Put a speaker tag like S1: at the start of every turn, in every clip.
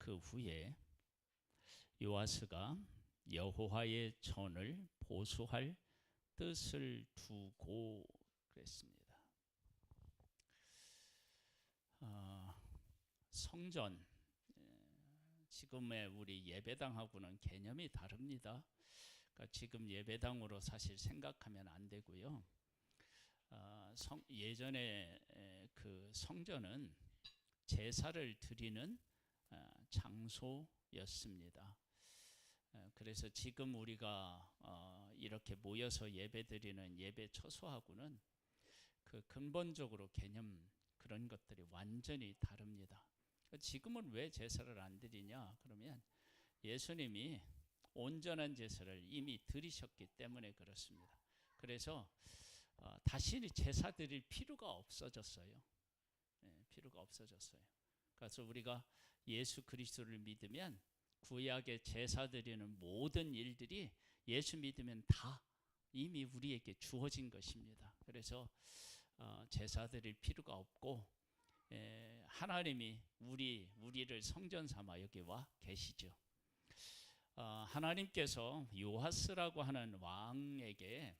S1: 그 후에 요아스가 여호와의 전을 보수할 뜻을 두고 그랬습니다. 성전, 지금의 우리 예배당하고는 개념이 다릅니다. 그러니까 지금 예배당으로 사실 생각하면 안 되고요. 예전에 그 성전은 제사를 드리는 장소였습니다. 그래서 지금 우리가 이렇게 모여서 예배드리는 예배 처소하고는 그 근본적으로 개념 그런 것들이 완전히 다릅니다. 지금은 왜 제사를 안 드리냐? 그러면 예수님이 온전한 제사를 이미 드리셨기 때문에 그렇습니다. 그래서 다시 제사 드릴 필요가 없어졌어요. 필요가 없어졌어요. 그래서 우리가 예수 그리스도를 믿으면 구약의 제사 드리는 모든 일들이 예수 믿으면 다 이미 우리에게 주어진 것입니다. 그래서 제사 드릴 필요가 없고 하나님이 우리를 성전 삼아 여기 와 계시죠. 하나님께서 요아스라고 하는 왕에게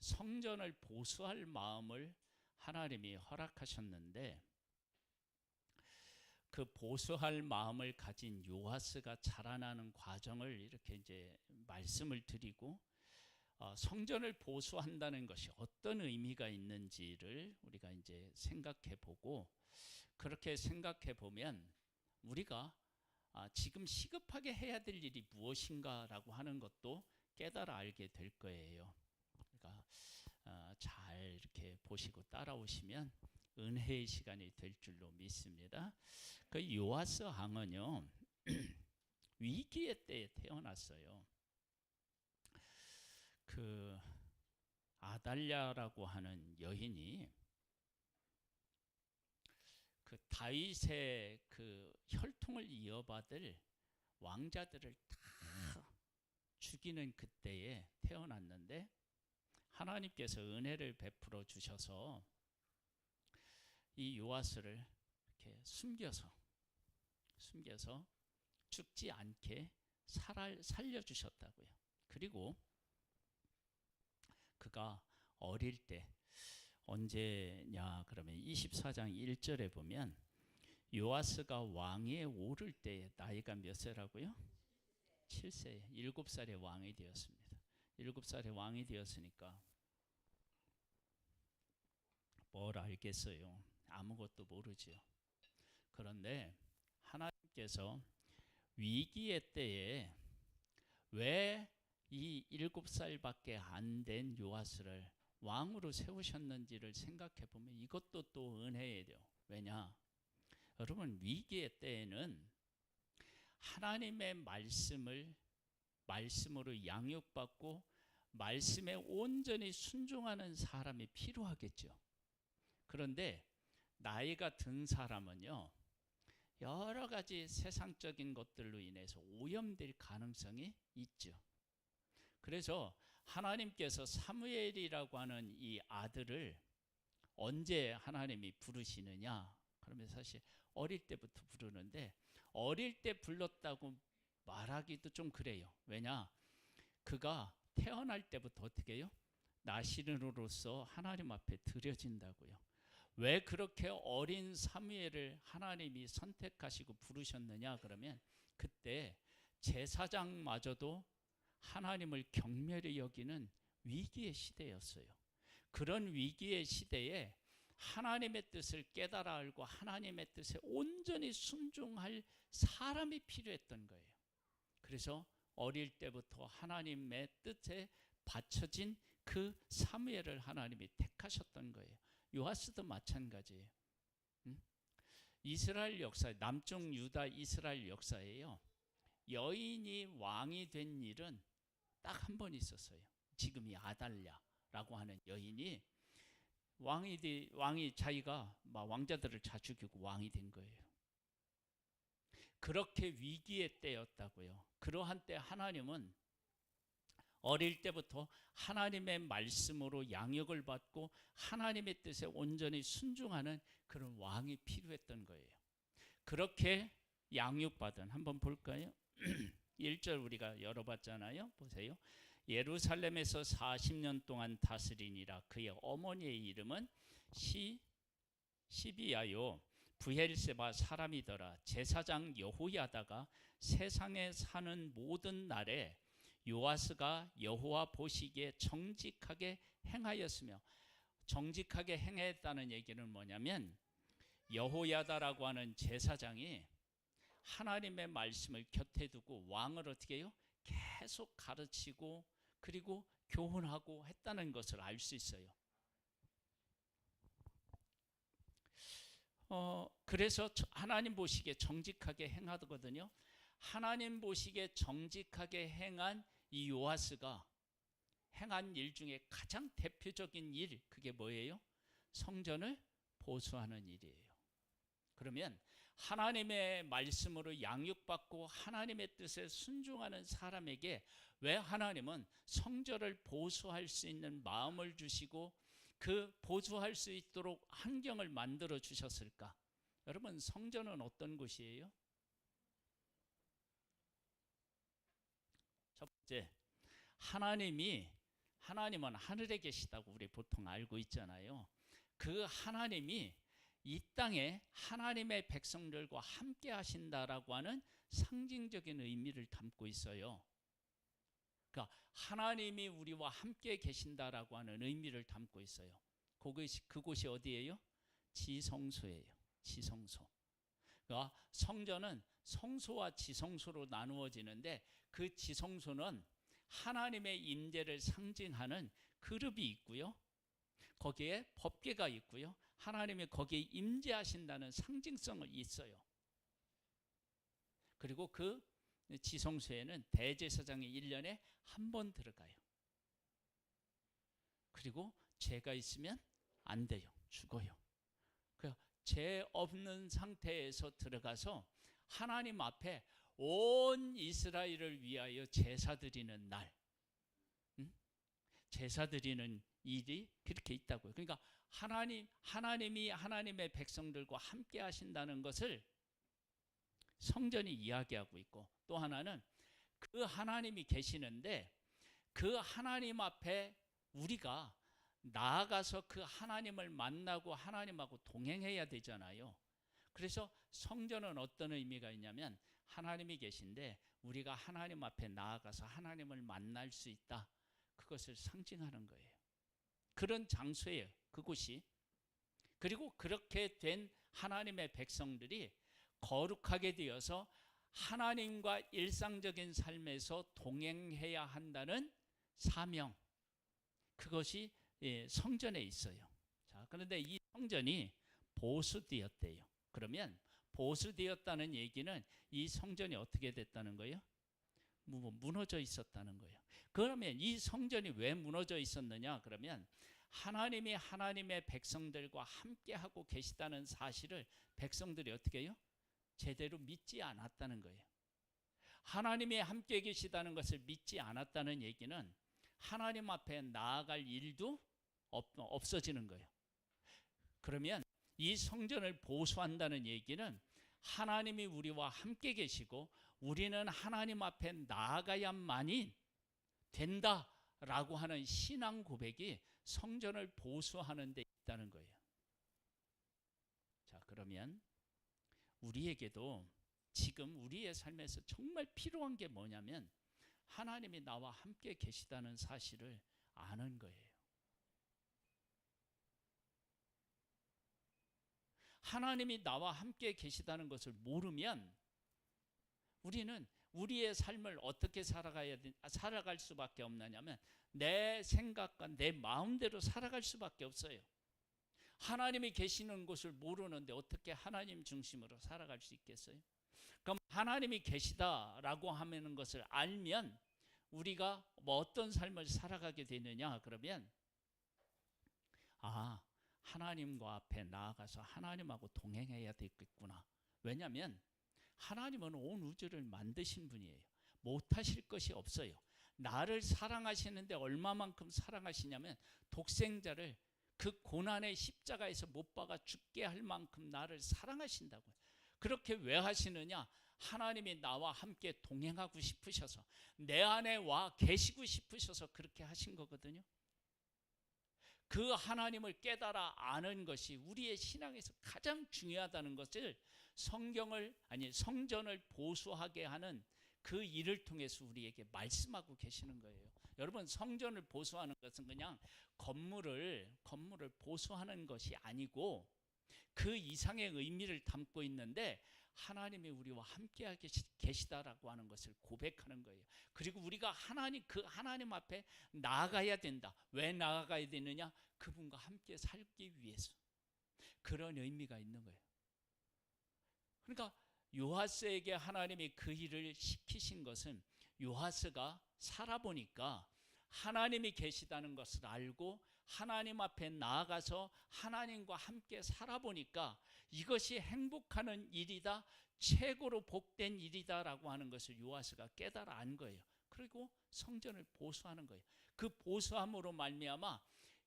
S1: 성전을 보수할 마음을 하나님이 허락하셨는데, 그 보수할 마음을 가진 요아스가 자라나는 과정을 이렇게 이제 말씀을 드리고, 성전을 보수한다는 것이 어떤 의미가 있는지를 우리가 이제 생각해 보고, 그렇게 생각해 보면 우리가 지금 시급하게 해야 될 일이 무엇인가라고 하는 것도 깨달아 알게 될 거예요. 그러니까 잘 이렇게 보시고 따라오시면 은혜의 시간이 될 줄로 믿습니다. 그 요아스 왕은요 위기의 때에 태어났어요. 그 아달랴라고 하는 여인이 그 다윗의 그 혈통을 이어받을 왕자들을 다 죽이는 그때에 태어났는데, 하나님께서 은혜를 베풀어 주셔서 이 요아스를 이렇게 숨겨서 죽지 않게 살려주셨다고요. 그리고 그가 어릴 때 언제냐 그러면 24장 1절에 보면 요아스가 왕위에 오를 때 나이가 몇 세라고요? 7세, 7살에 왕이 되었습니다. 7살에 왕이 되었으니까 뭘 알겠어요? 아무것도 모르죠. 그런데 하나님께서 위기의 때에 왜 이 7살밖에 안 된 요아스를 왕으로 세우셨는지를 생각해 보면 이것도 또 은혜예요. 왜냐? 여러분, 위기의 때에는 하나님의 말씀으로 양육받고 말씀에 온전히 순종하는 사람이 필요하겠죠. 그런데 나이가 든 사람은요, 여러 가지 세상적인 것들로 인해서 오염될 가능성이 있죠. 그래서 하나님께서 사무엘이라고 하는 이 아들을 언제 하나님이 부르시느냐? 그러면 사실 어릴 때부터 부르는데, 어릴 때 불렀다고 말하기도 좀 그래요. 왜냐? 그가 태어날 때부터 어떻게 해요? 나시린으로서 하나님 앞에 드려진다고요. 왜 그렇게 어린 사무엘을 하나님이 선택하시고 부르셨느냐? 그러면 그때 제사장마저도 하나님을 경멸히 여기는 위기의 시대였어요. 그런 위기의 시대에 하나님의 뜻을 깨달아 알고 하나님의 뜻에 온전히 순종할 사람이 필요했던 거예요. 그래서 어릴 때부터 하나님의 뜻에 받쳐진 그 사무엘을 하나님이 택하셨던 거예요. 요아스도 마찬가지예요. 이스라엘 역사, 남쪽 유다 이스라엘 역사에요, 여인이 왕이 된 일은 딱 한 번 있었어요. 지금 이 아달랴라고 하는 여인이 왕이 자기가 왕자들을 다 죽이고 왕이 된 거예요. 그렇게 위기의 때였다고요. 그러한 때 하나님은 어릴 때부터 하나님의 말씀으로 양육을 받고 하나님의 뜻에 온전히 순종하는 그런 왕이 필요했던 거예요. 그렇게 양육받은, 한번 볼까요? 1절 우리가 열어봤잖아요. 보세요. 예루살렘에서 40년 동안 다스리니라. 그의 어머니의 이름은 시비야요 브헬세바 사람이더라. 제사장 여호야다가 세상에 사는 모든 날에 요아스가 여호와 보시기에 정직하게 행하였으며, 정직하게 행했다는 얘기는 뭐냐면 여호야다라고 하는 제사장이 하나님의 말씀을 곁에 두고 왕을 어떻게 해요? 계속 가르치고 그리고 교훈하고 했다는 것을 알 수 있어요. 그래서 하나님 보시기에 정직하게 행하거든요. 하나님 보시기에 정직하게 행한 이 요아스가 행한 일 중에 가장 대표적인 일, 그게 뭐예요? 성전을 보수하는 일이에요. 그러면 하나님의 말씀으로 양육받고 하나님의 뜻에 순종하는 사람에게 왜 하나님은 성전을 보수할 수 있는 마음을 주시고 그 보수할 수 있도록 환경을 만들어 주셨을까? 여러분, 성전은 어떤 곳이에요? 첫 번째, 하나님은 하늘에 계시다고 우리 보통 알고 있잖아요. 그 하나님이 이 땅에 하나님의 백성들과 함께 하신다라고 하는 상징적인 의미를 담고 있어요. 그러니까 하나님이 우리와 함께 계신다라고 하는 의미를 담고 있어요. 그곳이 어디예요? 지성소예요. 지성소. 그러니까 성전은 성소와 지성소로 나누어지는데, 그 지성소는 하나님의 임재를 상징하는 그룹이 있고요. 거기에 법궤가 있고요. 하나님이 거기에 임재하신다는 상징성이 있어요. 그리고 그 지성소에는 대제사장이 1년에 한 번 들어가요. 그리고 죄가 있으면 안 돼요. 죽어요. 죄 없는 상태에서 들어가서 하나님 앞에 온 이스라엘을 위하여 제사 드리는 날, 제사 드리는 일이 그렇게 있다고요. 그러니까 하나님이 하나님의 백성들과 함께 하신다는 것을 성전이 이야기하고 있고, 또 하나는 그 하나님이 계시는데 그 하나님 앞에 우리가 나아가서 그 하나님을 만나고 하나님하고 동행해야 되잖아요. 그래서 성전은 어떤 의미가 있냐면 하나님이 계신데 우리가 하나님 앞에 나아가서 하나님을 만날 수 있다, 그것을 상징하는 거예요. 그런 장소예요, 그곳이. 그리고 그렇게 된 하나님의 백성들이 거룩하게 되어서 하나님과 일상적인 삶에서 동행해야 한다는 사명, 그것이 성전에 있어요. 자, 그런데 이 성전이 보수되었대요. 그러면 보수되었다는 얘기는 이 성전이 어떻게 됐다는 거예요? 무너져 있었다는 거예요. 그러면 이 성전이 왜 무너져 있었느냐? 그러면 하나님이 하나님의 백성들과 함께하고 계시다는 사실을 백성들이 어떻게 해요? 제대로 믿지 않았다는 거예요. 하나님이 함께 계시다는 것을 믿지 않았다는 얘기는 하나님 앞에 나아갈 일도 없어지는 거예요. 그러면 이 성전을 보수한다는 얘기는 하나님이 우리와 함께 계시고 우리는 하나님 앞에 나아가야만이 된다라고 하는 신앙 고백이 성전을 보수하는 데 있다는 거예요. 자, 그러면 우리에게도 지금 우리의 삶에서 정말 필요한 게 뭐냐면 하나님이 나와 함께 계시다는 사실을 아는 거예요. 하나님이 나와 함께 계시다는 것을 모르면 우리는 우리의 삶을 어떻게 살아갈 수밖에 없느냐면 내 생각과 내 마음대로 살아갈 수밖에 없어요. 하나님이 계시는 것을 모르는데 어떻게 하나님 중심으로 살아갈 수 있겠어요? 그럼 하나님이 계시다라고 하는 것을 알면 우리가 어떤 삶을 살아가게 되느냐? 그러면 하나님과 앞에 나아가서 하나님하고 동행해야 되겠구나. 왜냐하면 하나님은 온 우주를 만드신 분이에요. 못하실 것이 없어요. 나를 사랑하시는데 얼마만큼 사랑하시냐면 독생자를 그 고난의 십자가에서 못 박아 죽게 할 만큼 나를 사랑하신다고요. 그렇게 왜 하시느냐? 하나님이 나와 함께 동행하고 싶으셔서 내 안에 와 계시고 싶으셔서 그렇게 하신 거거든요. 그 하나님을 깨달아 아는 것이 우리의 신앙에서 가장 중요하다는 것을 성전을 보수하게 하는 그 일을 통해서 우리에게 말씀하고 계시는 거예요. 여러분, 성전을 보수하는 것은 그냥 건물을 보수하는 것이 아니고 그 이상의 의미를 담고 있는데, 하나님이 우리와 함께 계시다라고 하는 것을 고백하는 거예요. 그리고 우리가 그 하나님 앞에 나아가야 된다. 왜 나아가야 되느냐? 그분과 함께 살기 위해서. 그런 의미가 있는 거예요. 그러니까 요하스에게 하나님이 그 일을 시키신 것은, 요하스가 살아보니까 하나님이 계시다는 것을 알고 하나님 앞에 나아가서 하나님과 함께 살아보니까 이것이 행복하는 일이다, 최고로 복된 일이다라고 하는 것을 요하스가 깨달아 안 거예요. 그리고 성전을 보수하는 거예요. 그 보수함으로 말미암아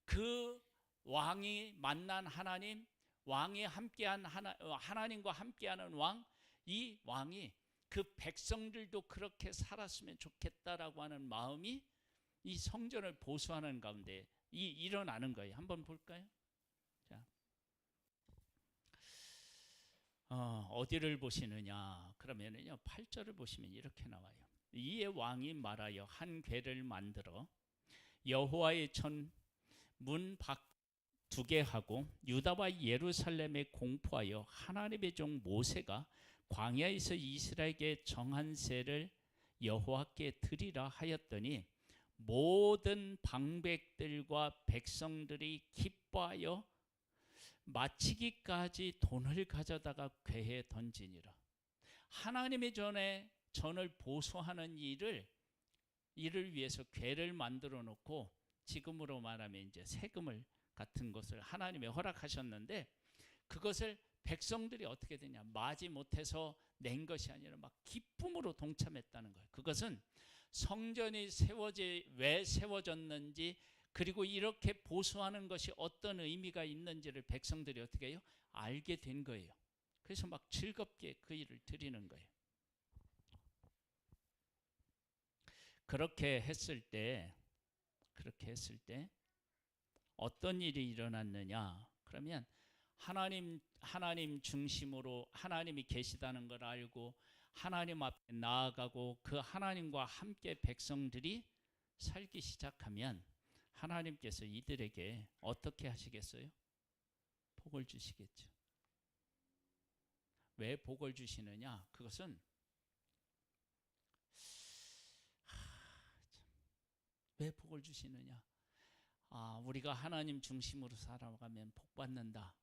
S1: 그 왕이 만난 하나님, 왕이 함께한 하나님과 함께하는 왕, 이 왕이 그 백성들도 그렇게 살았으면 좋겠다라고 하는 마음이 이 성전을 보수하는 가운데 일어나는 거예요. 한번 볼까요? 자, 어디를 보시느냐? 그러면은요, 8절을 보시면 이렇게 나와요. 이에 왕이 말하여 한 궤를 만들어 여호와의 전 문 밖 2개 하고 유다와 예루살렘에 공포하여 하나님의 종 모세가 광야에서 이스라엘에게 정한 세를 여호와께 드리라 하였더니 모든 방백들과 백성들이 기뻐하여 마치기까지 돈을 가져다가 궤에 던지니라. 하나님의 전을 보수하는 일을 위해서 궤를 만들어 놓고, 지금으로 말하면 이제 세금을 같은 것을 하나님이 허락하셨는데, 그것을 백성들이 어떻게 되냐, 마지 못해서 낸 것이 아니라 막 기쁨으로 동참했다는 거예요. 그것은 성전이 왜 세워졌는지, 그리고 이렇게 보수하는 것이 어떤 의미가 있는지를 백성들이 어떻게 해요? 알게 된 거예요. 그래서 막 즐겁게 그 일을 드리는 거예요. 그렇게 했을 때 어떤 일이 일어났느냐? 그러면 하나님 중심으로 하나님이 계시다는 걸 알고 하나님 앞에 나아가고 그 하나님과 함께 백성들이 살기 시작하면 하나님께서 이들에게 어떻게 하시겠어요? 복을 주시겠죠. 왜 복을 주시느냐? 그것은 왜 복을 주시느냐? 우리가 하나님 중심으로 살아가면 복 받는다.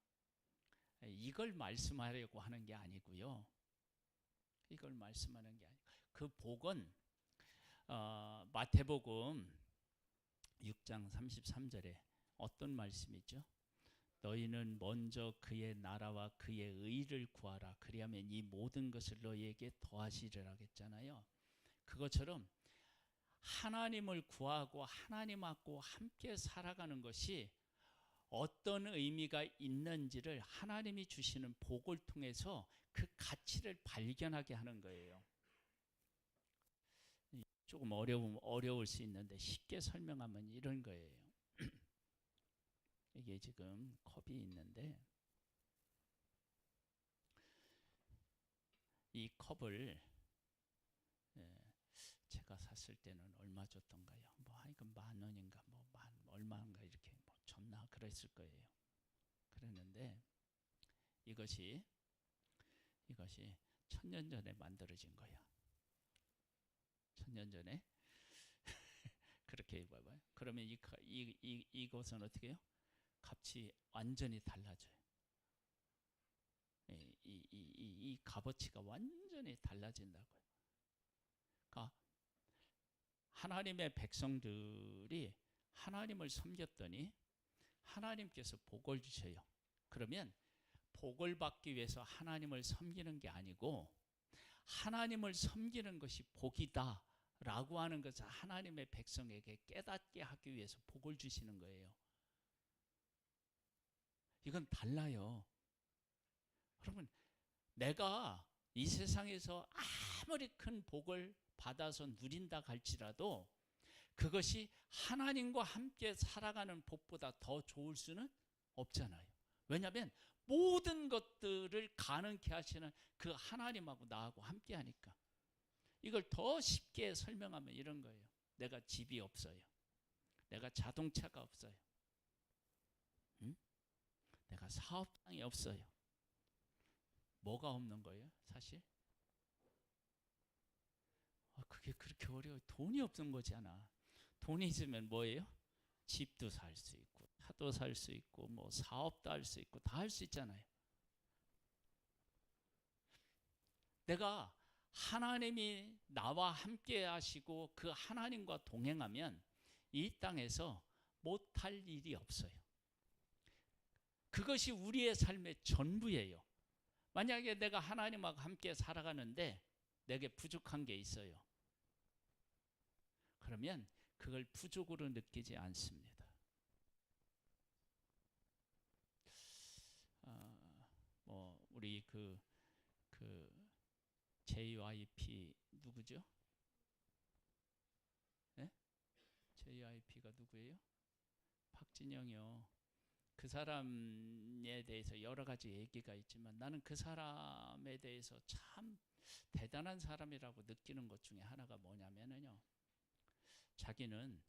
S1: 이걸 말씀하려고 하는 게 아니고요. 이걸 말씀하는 게 아니고, 그 복은 마태복음 6장 33절에 어떤 말씀이죠? 너희는 먼저 그의 나라와 그의 의를 구하라. 그리하면 이 모든 것을 너희에게 더하시리라 했잖아요. 그것처럼 하나님을 구하고 하나님하고 함께 살아가는 것이 어떤 의미가 있는지를 하나님이 주시는 복을 통해서 그 가치를 발견하게 하는 거예요. 조금 어려울 수 있는데 쉽게 설명하면 이런 거예요. 이게 지금 컵이 있는데, 이 컵을 제가 샀을 때는 얼마 줬던가요? 이건 10,000원인가 얼마인가 이렇게 줬나 그랬을 거예요. 그랬는데 이것이 1000년 전에 만들어진 거야. 1000년 전에 그렇게 봐봐요. 그러면 이것은 어떻게 해요? 값이 완전히 달라져요. 이 값어치가 완전히 달라진다고요. 그러니까 하나님의 백성들이 하나님을 섬겼더니 하나님께서 복을 주셔요. 그러면 복을 받기 위해서 하나님을 섬기는 게 아니고 하나님을 섬기는 것이 복이다 라고 하는 것을 하나님의 백성에게 깨닫게 하기 위해서 복을 주시는 거예요. 이건 달라요. 여러분, 내가 이 세상에서 아무리 큰 복을 받아서 누린다 할지라도 그것이 하나님과 함께 살아가는 복보다 더 좋을 수는 없잖아요. 왜냐하면 모든 것들을 가능케 하시는 그 하나님하고 나하고 함께 하니까. 이걸 더 쉽게 설명하면 이런 거예요. 내가 집이 없어요. 내가 자동차가 없어요. 응? 내가 사업장이 없어요. 뭐가 없는 거예요, 사실? 그게 그렇게 어려워요. 돈이 없는 거잖아. 돈이 있으면 뭐예요? 집도 살 수 있고, 차도 살 수 있고, 뭐 사업도 할 수 있고, 다 할 수 있잖아요. 내가 하나님이 나와 함께 하시고 그 하나님과 동행하면 이 땅에서 못할 일이 없어요. 그것이 우리의 삶의 전부예요. 만약에 내가 하나님하고 함께 살아가는데 내게 부족한 게 있어요. 그러면 그걸 부족으로 느끼지 않습니다. 우리 그 JYP 누구죠? 네? JYP가 누구예요? 박진영이요. 그 사람에 대해서 여러 가지 얘기가 있지만 나는 그 사람에 대해서 참 대단한 사람이라고 느끼는 것 중에 하나가 뭐냐면요. 자기는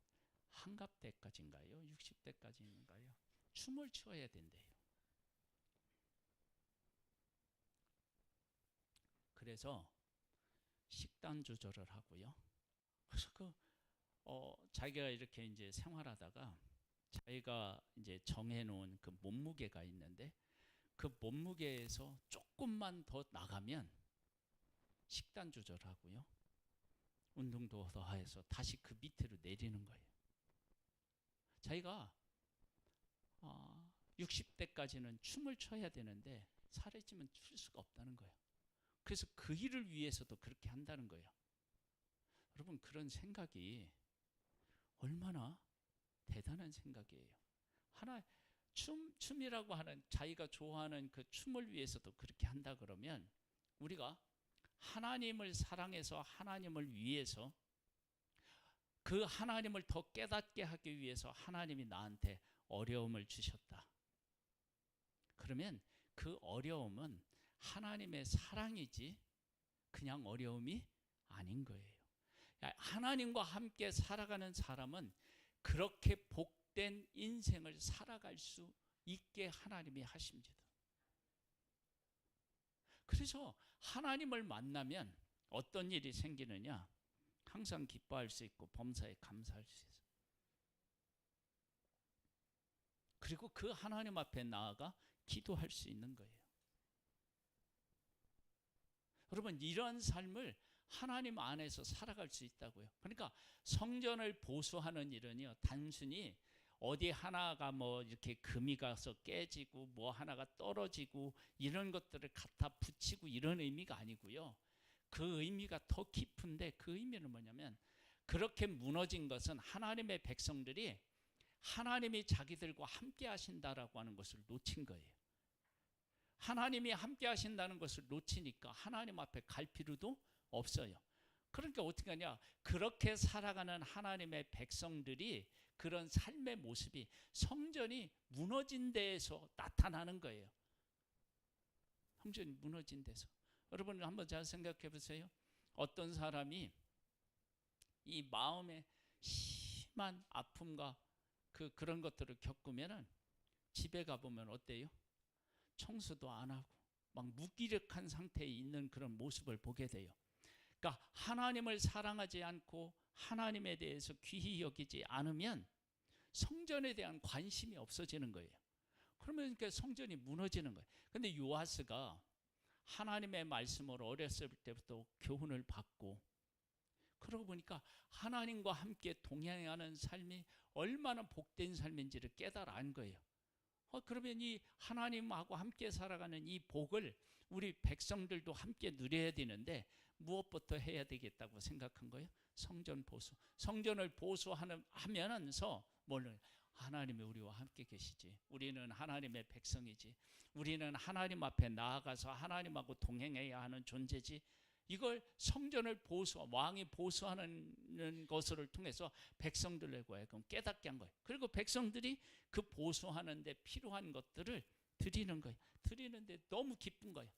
S1: 한갑 때까지인가요? 60대까지인가요? 춤을 추어야 된대요. 그래서 식단 조절을 하고요. 그래서 자기가 이렇게 이제 생활하다가 자기가 이제 정해놓은 그 몸무게가 있는데 그 몸무게에서 조금만 더 나가면 식단 조절하고요. 운동도 더 해서 다시 그 밑으로 내리는 거예요. 자기가 60대까지는 춤을 춰야 되는데 살이 찌면 출 수가 없다는 거예요. 그래서 그 일을 위해서도 그렇게 한다는 거예요. 여러분 그런 생각이 얼마나 대단한 생각이에요. 춤이라고 하는 자기가 좋아하는 그 춤을 위해서도 그렇게 한다 그러면 우리가 하나님을 사랑해서 하나님을 위해서 그 하나님을 더 깨닫게 하기 위해서 하나님이 나한테 어려움을 주셨다. 그러면 그 어려움은 하나님의 사랑이지 그냥 어려움이 아닌 거예요. 하나님과 함께 살아가는 사람은 그렇게 복된 인생을 살아갈 수 있게 하나님이 하십니다. 그래서 하나님을 만나면 어떤 일이 생기느냐? 항상 기뻐할 수 있고 범사에 감사할 수 있어요. 그리고 그 하나님 앞에 나아가 기도할 수 있는 거예요. 여러분 이런 삶을 하나님 안에서 살아갈 수 있다고요. 그러니까 성전을 보수하는 일은요, 단순히 어디 하나가 뭐 이렇게 금이 가서 깨지고 뭐 하나가 떨어지고 이런 것들을 갖다 붙이고 이런 의미가 아니고요. 그 의미가 더 깊은데 그 의미는 뭐냐면 그렇게 무너진 것은 하나님의 백성들이 하나님이 자기들과 함께 하신다라고 하는 것을 놓친 거예요. 하나님이 함께 하신다는 것을 놓치니까 하나님 앞에 갈 필요도 없어요. 그러니까 어떻게 하냐? 그렇게 살아가는 하나님의 백성들이 그런 삶의 모습이 성전이 무너진 데에서 나타나는 거예요. 성전이 무너진 데서. 여러분 한번 잘 생각해 보세요. 어떤 사람이 이 마음에 심한 아픔과 그런 것들을 겪으면은 집에 가보면 어때요? 청소도 안 하고 막 무기력한 상태에 있는 그런 모습을 보게 돼요. 그러니까 하나님을 사랑하지 않고 하나님에 대해서 귀히 여기지 않으면 성전에 대한 관심이 없어지는 거예요. 그러면 그러니까 성전이 무너지는 거예요. 근데 요아스가 하나님의 말씀으로 어렸을 때부터 교훈을 받고 그러고 보니까 하나님과 함께 동행하는 삶이 얼마나 복된 삶인지를 깨달아 안 거예요. 그러면 이 하나님하고 함께 살아가는 이 복을 우리 백성들도 함께 누려야 되는데 무엇부터 해야 되겠다고 생각한 거예요? 성전 보수. 성전을 보수하면서 뭘 하나님이 우리와 함께 계시지. 우리는 하나님의 백성이지. 우리는 하나님 앞에 나아가서 하나님하고 동행해야 하는 존재지. 이걸 성전을 왕이 보수하는 것을 통해서 백성들에게 하여금 깨닫게 한 거예요. 그리고 백성들이 그 보수하는 데 필요한 것들을 드리는 거예요. 드리는데 너무 기쁜 거예요.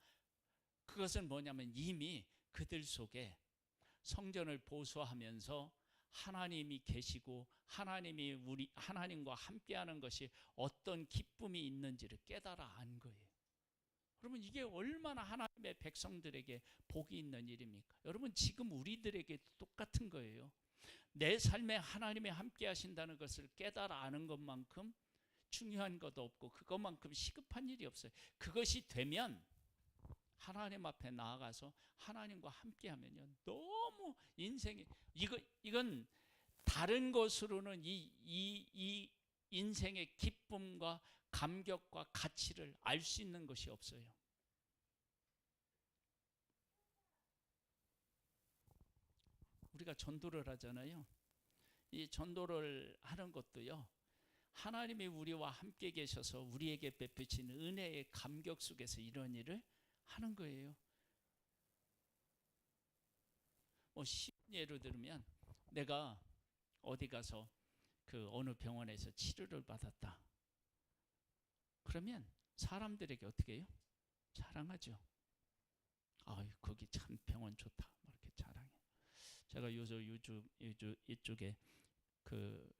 S1: 그것은 뭐냐면 이미 그들 속에 성전을 보수하면서 하나님이 계시고 하나님과 함께하는 것이 어떤 기쁨이 있는지를 깨달아 안 거예요. 여러분, 이게 얼마나 하나님의 백성들에게 복이 있는 일입니까? 여러분, 지금 우리들에게 똑같은 거예요. 내 삶에 하나님이 함께 하신다는 것을 깨달아 아는 것만큼 중요한 것도 없고 그것만큼 시급한 일이 없어요. 그것이 되면 하나님 앞에 나아가서 하나님과 함께 하면요, 너무 인생이 이건 다른 것으로는 이 인생의 기쁨과 감격과 가치를 알 수 있는 것이 없어요. 우리가 전도를 하잖아요. 이 전도를 하는 것도요, 하나님이 우리와 함께 계셔서 우리에게 베푸신 은혜의 감격 속에서 이런 일을 하는 거예요. 쉬운 예로 들으면 내가 어디 가서 그 어느 병원에서 치료를 받았다. 그러면 사람들에게 어떻게 해요? 자랑하죠. 거기 참 병원 좋다. 이렇게 자랑해. 제가 이쪽에 그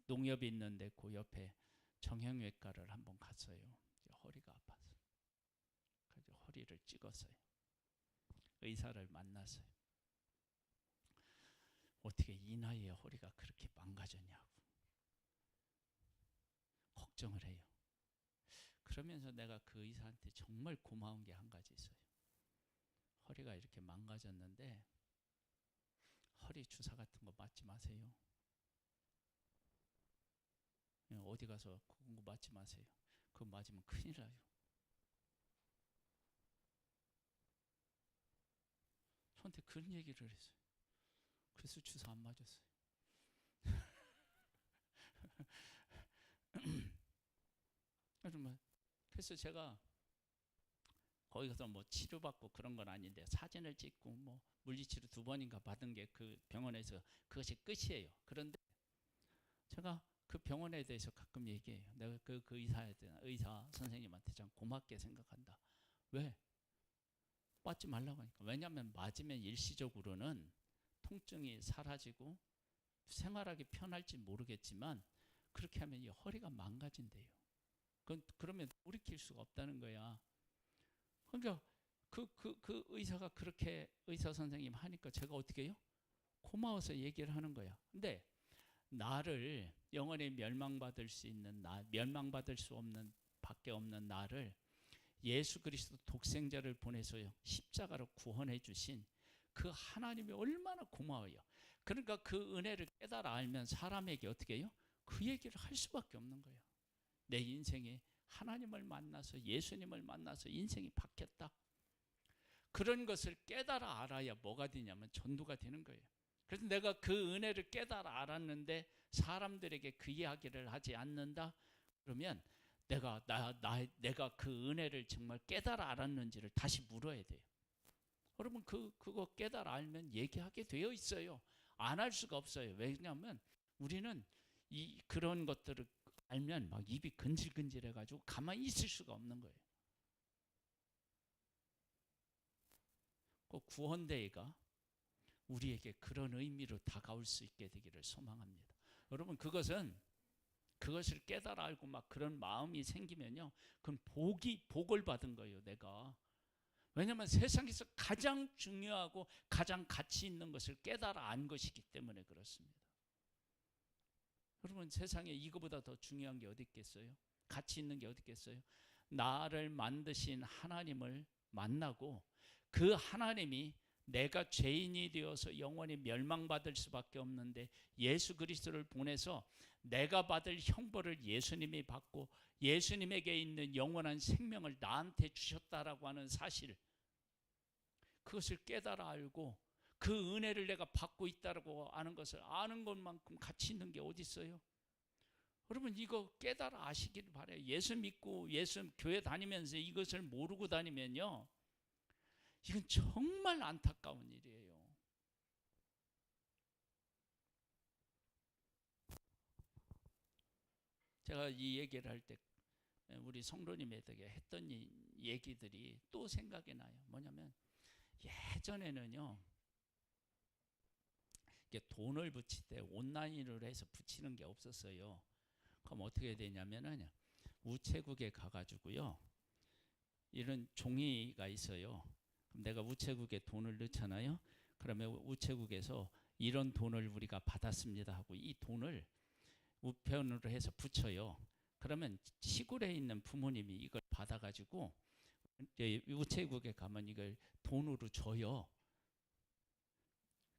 S1: 농협이 있는데 그 옆에 정형외과를 한번 갔어요. 허리가 아파서. 그래서 허리를 찍었어요. 의사를 만났어요. 어떻게 이 나이에 허리가 그렇게 망가졌냐고 걱정을 해요. 그러면서 내가 그 의사한테 정말 고마운 게 한 가지 있어요. 허리가 이렇게 망가졌는데 허리 주사 같은 거 맞지 마세요. 어디 가서 그런 거 맞지 마세요. 그거 맞으면 큰일 나요. 저한테 그런 얘기를 했어요. 그래서 주사 안 맞았어요. 그래서 제가 거기 가서 치료받고 그런 건 아닌데 사진을 찍고 물리치료 2번인가 받은 게 그 병원에서 그것이 끝이에요. 그런데 제가 그 병원에 대해서 가끔 얘기해요. 내가 그 의사 선생님한테 참 고맙게 생각한다. 왜? 맞지 말라고 하니까. 왜냐하면 맞으면 일시적으로는 통증이 사라지고 생활하기 편할지 모르겠지만 그렇게 하면 이 허리가 망가진대요. 그러면 돌이킬 수가 없다는 거야. 그러니까 그 의사가 그렇게 의사 선생님 하니까 제가 어떻게 해요? 고마워서 얘기를 하는 거야. 근데 나를 영원히 멸망받을 수 없는 밖에 없는 나를 예수 그리스도 독생자를 보내서요 십자가로 구원해 주신 그 하나님이 얼마나 고마워요. 그러니까 그 은혜를 깨달아 알면 사람에게 어떻게 해요? 그 얘기를 할 수밖에 없는 거예요. 내 인생에 하나님을 만나서 예수님을 만나서 인생이 바뀌었다. 그런 것을 깨달아 알아야 뭐가 되냐면 전도가 되는 거예요. 그래서 내가 그 은혜를 깨달아 알았는데 사람들에게 그 이야기를 하지 않는다. 그러면 내가 그 은혜를 정말 깨달아 알았는지를 다시 물어야 돼요. 여러분 그거 깨달아 알면 얘기하게 되어 있어요. 안 할 수가 없어요. 왜냐하면 우리는 그런 것들을 알면 막 입이 근질근질해가지고 가만히 있을 수가 없는 거예요. 꼭 구원대회가 우리에게 그런 의미로 다가올 수 있게 되기를 소망합니다. 여러분 그것을 깨달아 알고 막 그런 마음이 생기면요, 그건 복을 받은 거예요. 내가. 왜냐하면 세상에서 가장 중요하고 가장 가치 있는 것을 깨달아 안 것이기 때문에 그렇습니다. 여러분 세상에 이거보다 더 중요한 게 어디 있겠어요? 가치 있는 게 어디 있겠어요? 나를 만드신 하나님을 만나고 그 하나님이 내가 죄인이 되어서 영원히 멸망받을 수밖에 없는데 예수 그리스도를 보내서 내가 받을 형벌을 예수님이 받고 예수님에게 있는 영원한 생명을 나한테 주셨다라고 하는 사실, 그것을 깨달아 알고 그 은혜를 내가 받고 있다고 아는 것을 아는 것만큼 가치 있는 게 어디 있어요? 여러분 이거 깨달아 아시길 바라요. 예수 믿고 예수 교회 다니면서 이것을 모르고 다니면요, 이건 정말 안타까운 일이에요. 제가 이 얘기를 할 때 우리 성도님에게 했던 얘기들이 또 생각이 나요. 뭐냐면 예전에는요, 이게 돈을 붙일 때 온라인으로 해서 붙이는 게 없었어요. 그럼 어떻게 되냐면은 우체국에 가가지고요, 이런 종이가 있어요. 그럼 내가 우체국에 돈을 넣잖아요. 그러면 우체국에서 이런 돈을 우리가 받았습니다 하고 이 돈을 우편으로 해서 붙여요. 그러면 시골에 있는 부모님이 이걸 받아가지고 우체국에 가면 이걸 돈으로 줘요.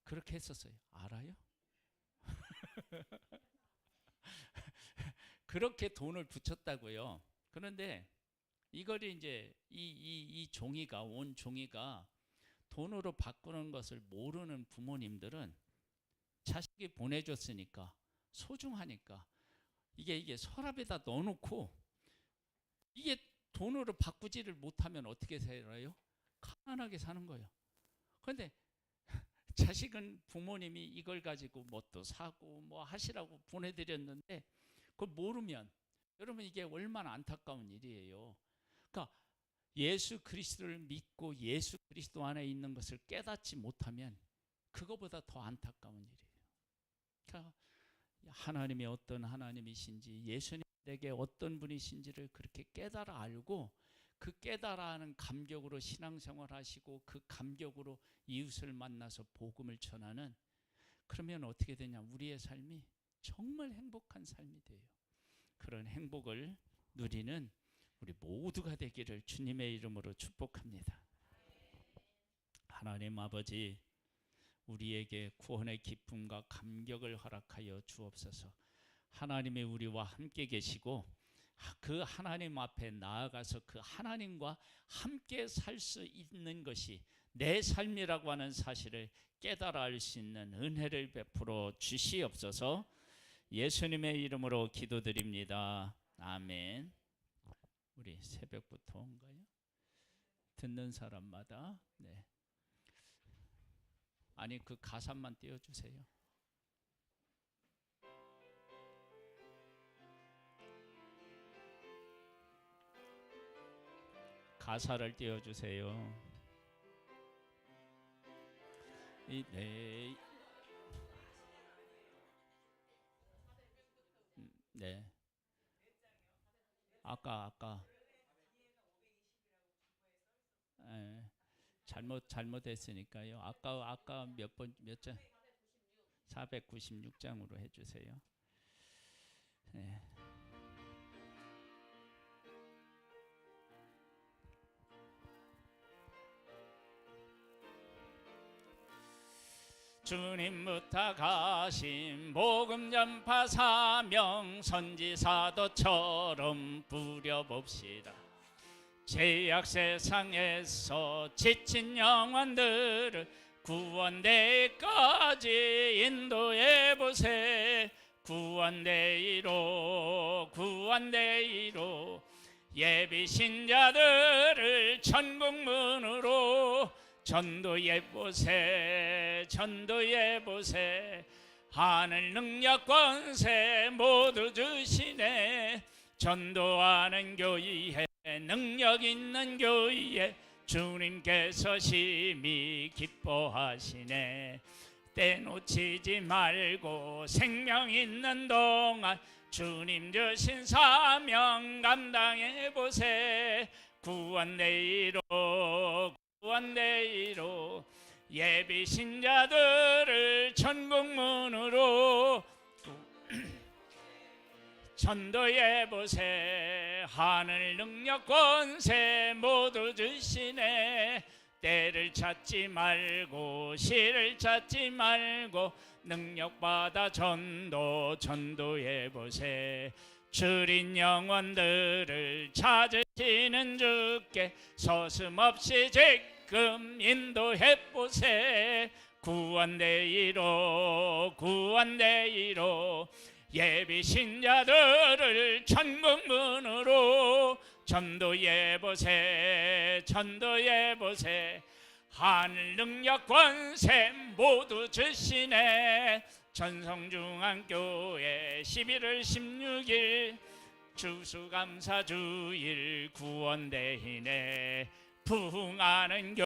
S1: 그렇게 했었어요. 알아요? 그렇게 돈을 붙였다고요. 그런데 이걸 이제 이 종이가, 온 종이가 돈으로 바꾸는 것을 모르는 부모님들은 자식이 보내줬으니까 소중하니까 이게 서랍에다 넣어놓고, 이게 돈으로 바꾸지를 못하면 어떻게 살아요? 가난하게 사는 거예요. 그런데 자식은 부모님이 이걸 가지고 뭣도 사고 뭐 하시라고 보내드렸는데 그걸 모르면, 여러분 이게 얼마나 안타까운 일이에요. 그러니까 예수 그리스도를 믿고 예수 그리스도 안에 있는 것을 깨닫지 못하면 그거보다 더 안타까운 일이에요. 그러니까 하나님이 어떤 하나님이신지, 예수님에게 어떤 분이신지를 그렇게 깨달아 알고 그 깨달아 하는 감격으로 신앙생활 하시고 그 감격으로 이웃을 만나서 복음을 전하는, 그러면 어떻게 되냐, 우리의 삶이 정말 행복한 삶이 돼요. 그런 행복을 누리는 우리 모두가 되기를 주님의 이름으로 축복합니다. 하나님 아버지, 우리에게 구원의 기쁨과 감격을 허락하여 주옵소서. 하나님이 우리와 함께 계시고 그 하나님 앞에 나아가서 그 하나님과 함께 살 수 있는 것이 내 삶이라고 하는 사실을 깨달아 알 수 있는 은혜를 베풀어 주시옵소서. 예수님의 이름으로 기도드립니다. 아멘. 우리 새벽부터인가요? 듣는 사람마다 네. 아니 그 가사만 띄워주세요. 가사를 띄워주세요. 네. 네. 아까 네. 잘못했으니까요. 아까 몇 장? 496장으로 해주세요. 네. 주님 부탁하신 복음 전파 사명 선지사도처럼 부려봅시다. 죄악 세상에서 지친 영혼들을 구원대까지 인도해보세. 구원대이로 예비 신자들을 천국문으로 전도해보세. 하늘 능력 권세 모두 주시네. 전도하는 교회에, 능력 있는 교회에 주님께서 심히 기뻐하시네. 때 놓치지 말고 생명 있는 동안 주님 주신 사명 감당해보세. 구원대이로 예비 신자들을 천국문으로 전도해보세. 하늘 능력 권세 모두 주시네. 때를 찾지 말고 시를 찾지 말고 능력받아 전도해보세. 줄인 영혼들을 찾으시는 주께 서슴없이 지금 인도해보세. 구원대이로 예비 신자들을 천국문으로 전도해 보세, 전도해 보세. 하늘 능력 권세 모두 주시네. 전성중앙교회 11월 16일 추수감사주일 구원대회네. 부흥하는